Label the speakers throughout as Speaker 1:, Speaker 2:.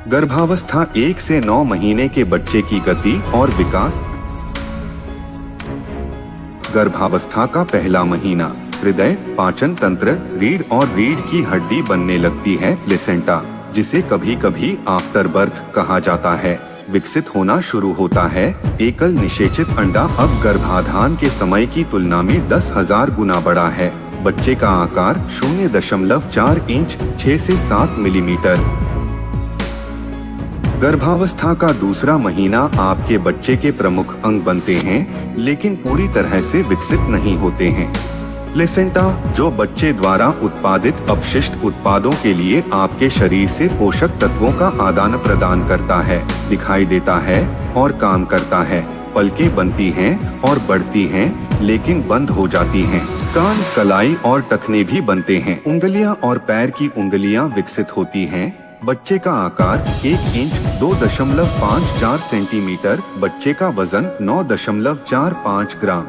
Speaker 1: गर्भावस्था 1 से 9 महीने के बच्चे की गति और विकास। गर्भावस्था का पहला महीना, हृदय, पाचन तंत्र, रीढ़ और रीढ़ की हड्डी बनने लगती है। प्लेसेंटा, जिसे कभी कभी आफ्टर बर्थ कहा जाता है, विकसित होना शुरू होता है। एकल निषेचित अंडा अब गर्भाधान के समय की तुलना में 10,000 गुना बड़ा है। बच्चे का आकार 0.4 इंच 6 से 7 मिलीमीटर। गर्भावस्था का दूसरा महीना आपके बच्चे के प्रमुख अंग बनते हैं, लेकिन पूरी तरह से विकसित नहीं होते हैं। प्लेसेंटा, जो बच्चे द्वारा उत्पादित अपशिष्ट उत्पादों के लिए आपके शरीर से पोषक तत्वों का आदान प्रदान करता है, दिखाई देता है और काम करता है। पलकें बनती हैं और बढ़ती हैं, लेकिन बंद हो जाती हैं। कान, कलाई और टखने भी बनते हैं। उंगलियां और पैर की उंगलियां विकसित होती हैं। बच्चे का आकार 1 इंच 2.54 सेंटीमीटर। बच्चे का वजन 9.45 ग्राम।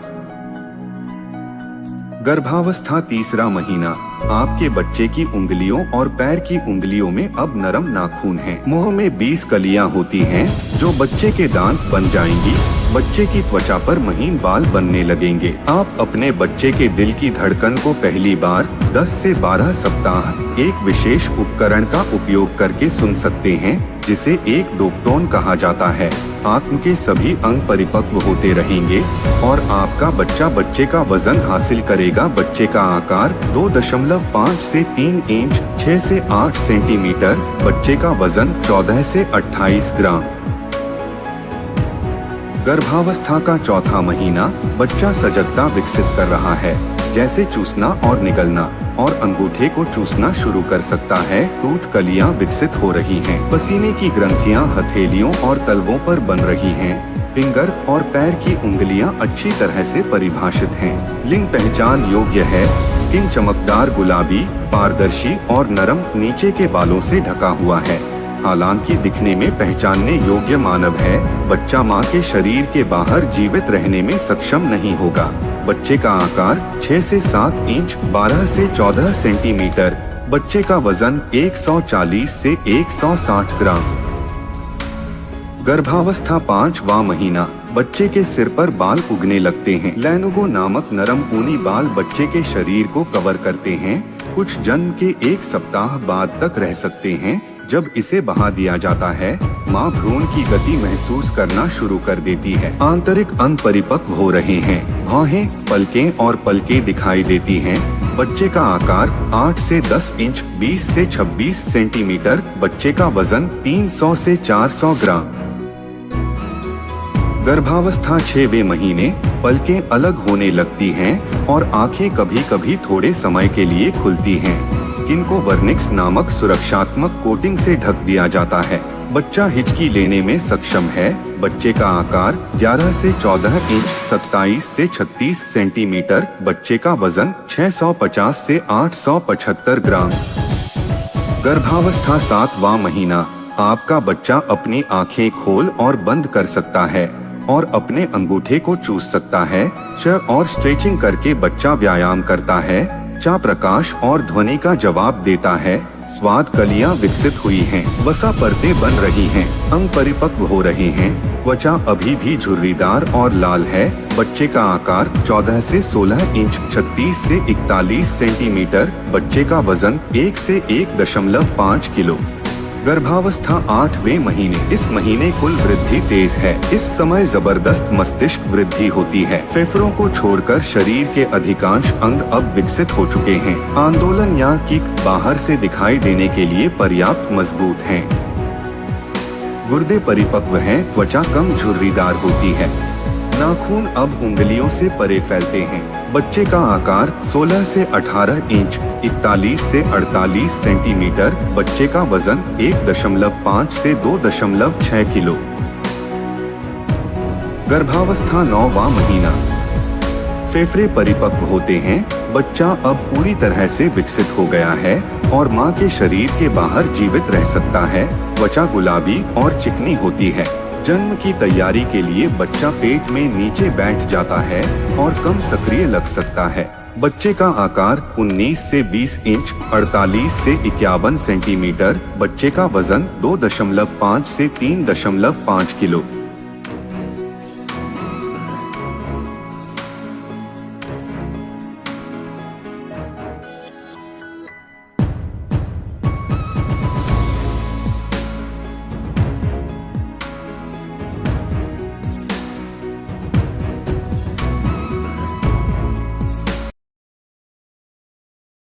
Speaker 1: गर्भावस्था तीसरा महीना, आपके बच्चे की उंगलियों और पैर की उंगलियों में अब नरम नाखून हैं। मुंह में 20 कलियां होती हैं, जो बच्चे के दांत बन जाएंगी। बच्चे की त्वचा पर महीन बाल बनने लगेंगे। आप अपने बच्चे के दिल की धड़कन को पहली बार 10 से 12 सप्ताह एक विशेष उपकरण का उपयोग करके सुन सकते हैं, जिसे एक डोपटोन कहा जाता है। आंख के सभी अंग परिपक्व होते रहेंगे और आपका बच्चा बच्चे का वजन हासिल करेगा। बच्चे का आकार 2.5 से 3 इंच 6 से 8 सेंटीमीटर। बच्चे का वजन 14 से 28 ग्राम। गर्भावस्था का चौथा महीना, बच्चा सजगता विकसित कर रहा है, जैसे चूसना और निगलना, और अंगूठे को चूसना शुरू कर सकता है। टूथ कलियां विकसित हो रही हैं। पसीने की ग्रंथियां हथेलियों और तलवों पर बन रही हैं। फिंगर और पैर की उंगलियां अच्छी तरह से परिभाषित हैं। लिंग पहचान योग्य है। स्किन चमकदार गुलाबी, पारदर्शी और नरम नीचे के बालों से ढका हुआ है। हालांकि दिखने में पहचानने योग्य मानव है, बच्चा मां के शरीर के बाहर जीवित रहने में सक्षम नहीं होगा। बच्चे का आकार 6 से 7 इंच 12 से 14 सेंटीमीटर। बच्चे का वजन 140 से 160 ग्राम। गर्भावस्था 5वां महीना, बच्चे के सिर पर बाल उगने लगते हैं। लैनुगो नामक नरम ऊनी बाल बच्चे के शरीर को कवर करते हैं। कुछ जन्म के 1 सप्ताह बाद तक रह सकते हैं। जब इसे बहा दिया जाता है, मां भ्रूण की गति महसूस करना शुरू कर देती है। आंतरिक अंग परिपक्व हो रहे हैं। भौहें, पलकें और पलकें दिखाई देती हैं। बच्चे का आकार 8 से 10 इंच 20 से 26 सेंटीमीटर। बच्चे का वजन 300 से 400 ग्राम। गर्भावस्था 6वें महीने, पलकें अलग होने लगती हैं और आंखें कभी कभी थोड़े समय के लिए खुलती हैं। स्किन को वर्निक्स नामक सुरक्षात्मक कोटिंग से ढक दिया जाता है। बच्चा हिचकी लेने में सक्षम है। बच्चे का आकार 11 से 14 इंच 27 से 36 सेंटीमीटर। बच्चे का वजन 650 से 875 ग्राम। गर्भावस्था 7वां महीना, आपका बच्चा अपनी आंखें खोल और बंद कर सकता है और अपने अंगूठे को चूस सकता है। और स्ट्रेचिंग करके बच्चा व्यायाम करता है। चा प्रकाश और ध्वनि का जवाब देता है। स्वाद कलियां विकसित हुई हैं। वसा परतें बन रही हैं। अंग परिपक्व हो रहे हैं। त्वचा अभी भी झुर्रीदार और लाल है। बच्चे का आकार 14 से 16 इंच 36 से 41 सेंटीमीटर। बच्चे का वजन 1 से 1.5 किलो। गर्भावस्था 8वें महीने, इस महीने कुल वृद्धि तेज है। इस समय जबरदस्त मस्तिष्क वृद्धि होती है। फेफड़ों को छोड़कर शरीर के अधिकांश अंग अब विकसित हो चुके हैं। आंदोलन या किक बाहर से दिखाई देने के लिए पर्याप्त मजबूत हैं। गुर्दे परिपक्व हैं। त्वचा कम झुर्रीदार होती है। नाखून अब उंगलियों से परे फैलते हैं। बच्चे का आकार 16 से 18 इंच 41 से 48 सेंटीमीटर। बच्चे का वजन 1.5 से 2.6 किलो। गर्भावस्था 9वां महीना, फेफड़े परिपक्व होते हैं। बच्चा अब पूरी तरह से विकसित हो गया है और मां के शरीर के बाहर जीवित रह सकता है। त्वचा गुलाबी और चिकनी होती है। जन्म की तैयारी के लिए बच्चा पेट में नीचे बैठ जाता है और कम सक्रिय लग सकता है। बच्चे का आकार 19 से 20 इंच, 48 से 51 सेंटीमीटर। बच्चे का वजन 2.5 से 3.5 किलो।